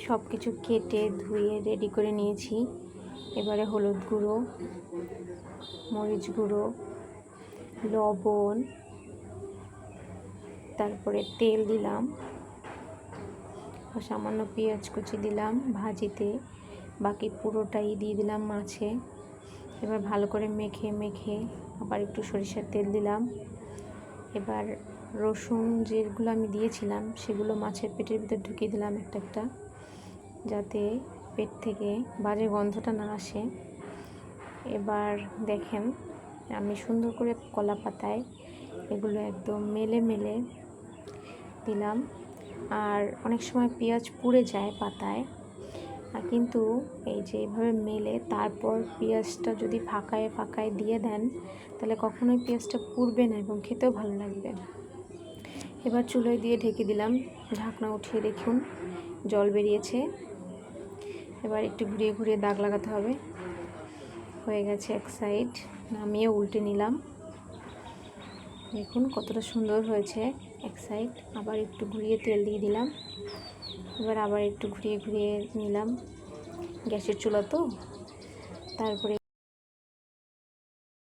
সব কিছু কেটে ধুয়ে রেডি করে নিয়েছি। এবারে হলুদ গুঁড়ো, মরিচ গুঁড়ো, লবণ, তারপরে তেল দিলাম, সামান্য পেঁয়াজ কুচি দিলাম ভাজিতে, বাকি পুরোটাই দিয়ে দিলাম মাছে। এবার ভালো করে মেখে মেখে আবার একটু সরিষার তেল দিলাম। এবার রসুন যেগুলো আমি দিয়েছিলাম সেগুলো মাছের পেটের ভিতর ঢুকিয়ে দিলাম একটা একটা, যাতে পেট থেকে বাজে গন্ধটা না আসে। এবার দেখেন আমি সুন্দর করে কলা পাতায় এগুলো একদম মেলে মেলে দিলাম। আর অনেক সময় পেঁয়াজ পুড়ে যায় পাতায়, কিন্তু এই যে এইভাবে মেলে তারপর পেঁয়াজটা যদি ফাঁকায় ফাঁকায় দিয়ে দেন তাহলে কখনোই পেঁয়াজটা পুড়বে না এবং খেতেও ভালো লাগবে। এবার চুলোয় দিয়ে ঢেকে দিলাম, ঢাকনা উঠিয়ে দেখুন জল বেরিয়েছে। এবার একটু ঘুরিয়ে ঘুরিয়ে দাগ লাগাতে হবে। হয়ে গেছে এক সাইড, নামিয়ে উল্টে নিলাম। দেখুন কতটা সুন্দর হয়েছে এক সাইড। আবার একটু ঘুরিয়ে তেল দিয়ে দিলাম। এবার আবার একটু ঘুরিয়ে ঘুরিয়ে নিলাম, গ্যাসের চুলা তো। তারপরে